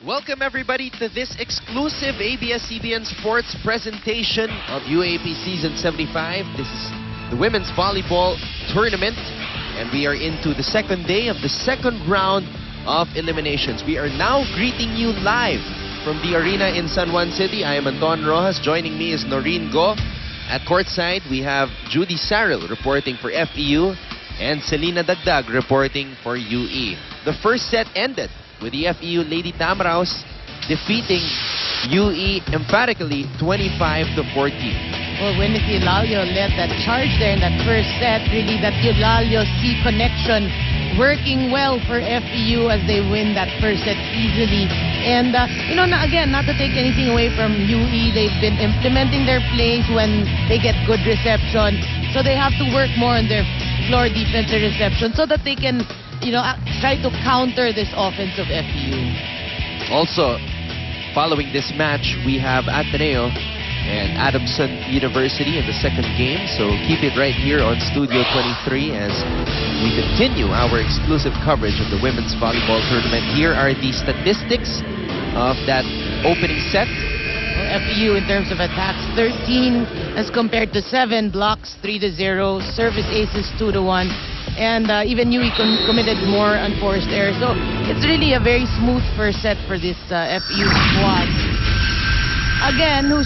Welcome everybody to this exclusive ABS-CBN Sports presentation of UAAP Season 75. This is the Women's Volleyball Tournament, and we are into the second day of the second round of eliminations. We are now greeting you live from the arena in San Juan City. I am Anton Rojas. Joining me is Noreen Go. At courtside, we have Judy Saril reporting for FEU and Selena Dagdag reporting for UE. The first set ended with the FEU Lady Tamaraws defeating UE emphatically 25-14. Well, when Eulalio led that charge there in that first set, really that Eulalio-C connection working well for FEU as they win that first set easily. And, again, not to take anything away from UE, they've been implementing their plays when they get good reception. So they have to work more on their floor defense and reception so that they can try to counter this offense of FEU. Also, following this match, we have Ateneo and Adamson University in the second game. So keep it right here on Studio 23 as we continue our exclusive coverage of the Women's Volleyball Tournament. Here are the statistics of that opening set. Well, FEU in terms of attacks, 13 as compared to 7 blocks, 3-0, service aces 2-1. And even UE committed more unforced errors. So it's really a very smooth first set for this FEU squad. Again, who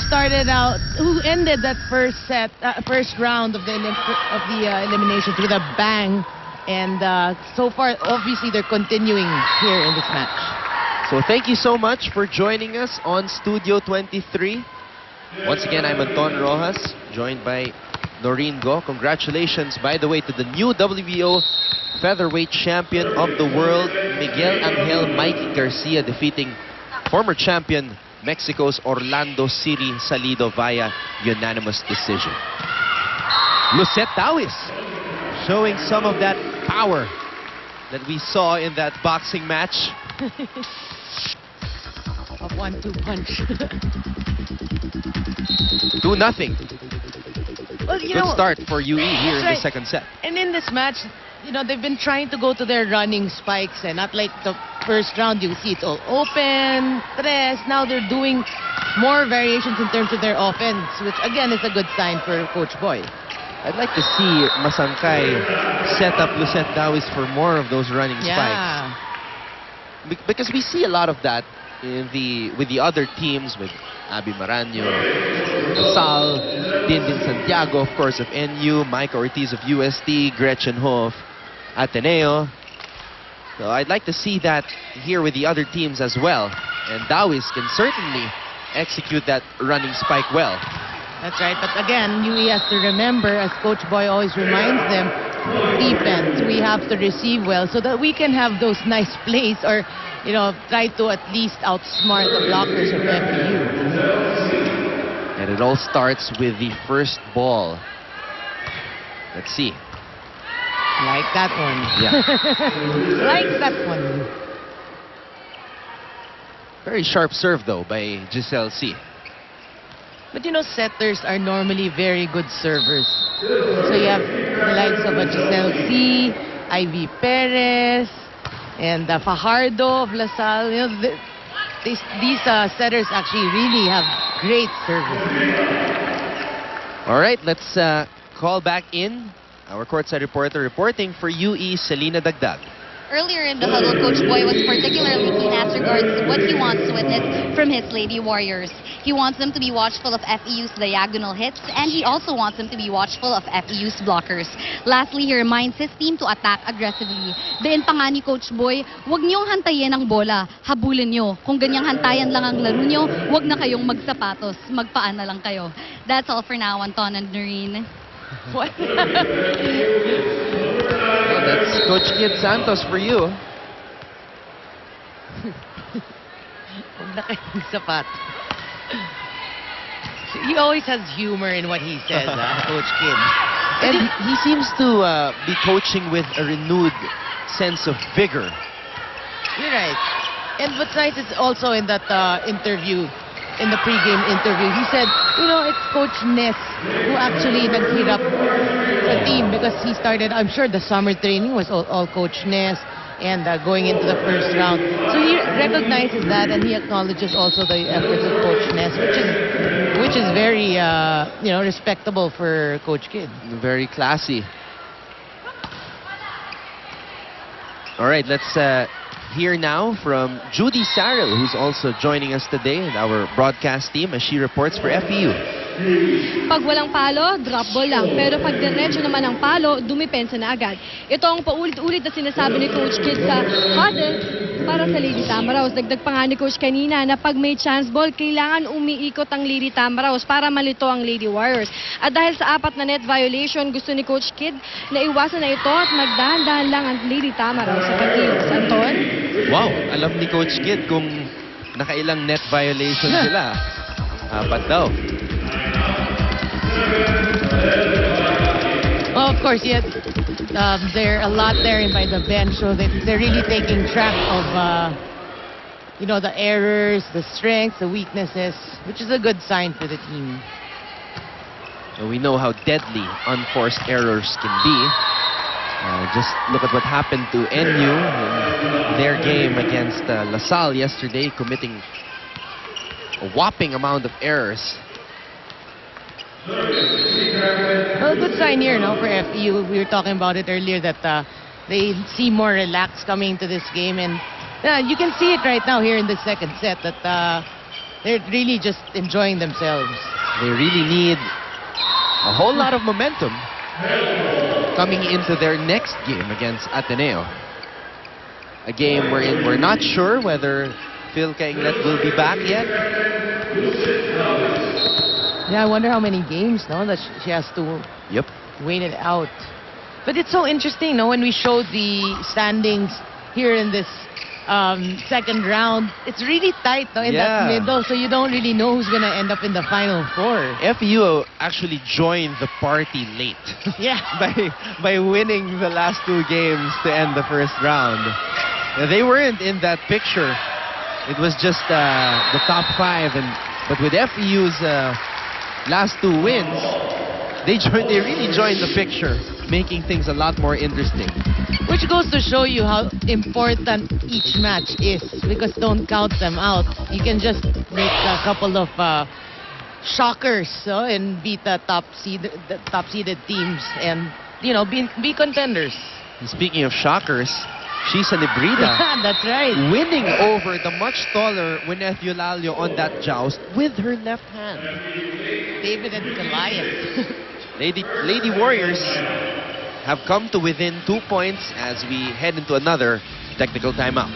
ended that first set, first round of the eliminations with a bang. And so far, obviously, they're continuing here in this match. So thank you so much for joining us on Studio 23. Once again, I'm Anton Rojas, joined by Noreen Go. Congratulations, by the way, to the new WBO featherweight champion of the world, Miguel Angel Mikey Garcia, defeating former champion Mexico's Orlando City Salido via unanimous decision. Lucette Dawis showing some of that power that we saw in that boxing match. A 1-2 punch. 2-0. Well, Good start for UE here in the second set. And in this match, they've been trying to go to their running spikes, and not like the first round, you see it's all open, tres. Now they're doing more variations in terms of their offense, which again is a good sign for Coach Boy. I'd like to see Masangkay set up Lucette Dawis for more of those running spikes. Because we see a lot of that with the other teams, with Abby Maranyo, Sal, Dindin Santiago, of course, of NU, Mike Ortiz of UST, Gretchen Ho of Ateneo. So I'd like to see that here with the other teams as well. And Dawis can certainly execute that running spike well. That's right. But again, UE has to remember, as Coach Boy always reminds them, defense. We have to receive well so that we can have those nice plays or, try to at least outsmart the blockers of FEU. And it all starts with the first ball. Let's see. Like that one. Yeah. Like that one. Very sharp serve, though, by Giselle C. But setters are normally very good servers. So you have the likes of Giselle C, Ivy Perez, and Fajardo of La Salle. These setters actually really have great service. All right, let's call back in our courtside reporter reporting for UE, Selena Dagdag. Earlier in the huddle, Coach Boy was particularly keen as regards what he wants to witness from his Lady Warriors. He wants them to be watchful of FEU's diagonal hits, and he also wants them to be watchful of FEU's blockers. Lastly, he reminds his team to attack aggressively. Diin pa nga ni Coach Boy, huwag niyong hantayin ang bola, habulin niyo. Kung ganyang hantayan lang ang laro niyo, huwag na kayong magsapatos, magpaan na lang kayo. That's all for now, Anton and Noreen. What? Well, that's Coach Kid Santos for you. Huwag na kayong sapat. He always has humor in what he says, Coach Kid. And he seems to be coaching with a renewed sense of vigor. You're right. And what's nice is also in that interview, in the pre-game interview, he said, it's Coach Ness who actually naghirap the team because he started, I'm sure the summer training was all Coach Ness. and going into the first round. So he recognizes that, and he acknowledges also the efforts of Coach Ness, which is very respectable for Coach Kidd. Very classy. All right, let's hear now from Judy Sarrell, who's also joining us today in our broadcast team as she reports for FEU. Pag walang palo, drop ball lang. Pero pag diretso naman ang palo, dumipensa na agad. Ito ang paulit-ulit na sinasabi ni Coach Kidd sa huddle para sa Lady Tamaraws. Dagdag pa nga ni Coach kanina na pag may chance ball, kailangan umiikot ang Lady Tamaraws para malito ang Lady Warriors. At dahil sa 4 na net violation, gusto ni Coach Kidd na iwasan na ito at magdahan-dahan lang ang Lady Tamaraws sa pag-iwas. Anton? Wow, alam ni Coach Kidd kung nakailang net violation sila. 4 daw. Well, of course, yes. There are a lot there by the bench, so they're really taking track of, the errors, the strengths, the weaknesses, which is a good sign for the team. So we know how deadly unforced errors can be. Just look at what happened to NU in their game against LaSalle yesterday, committing a whopping amount of errors. Well, a good sign here, for FEU. We were talking about it earlier that they see more relaxed coming into this game, and you can see it right now here in the second set that they're really just enjoying themselves. They really need a whole lot of momentum coming into their next game against Ateneo. A game wherein we're not sure whether Phil Kainglet will be back yet. Yeah, I wonder how many games that she has to wait it out. But it's so interesting, when we showed the standings here in this second round, it's really tight in that middle, so you don't really know who's going to end up in the Final Four. FEU actually joined the party late. Yeah. by winning the last 2 games to end the first round. They weren't in that picture. It was just the top 5, but with FEU's last 2 wins, they really joined the picture, making things a lot more interesting. Which goes to show you how important each match is, because don't count them out. You can just make a couple of shockers and beat the top-seeded teams and be contenders. And speaking of shockers, Shisa Nibrida. That's right. Winning over the much taller Wineth Eulalio on that joust with her left hand. David and Goliath. Lady Warriors have come to within 2 points as we head into another technical timeout.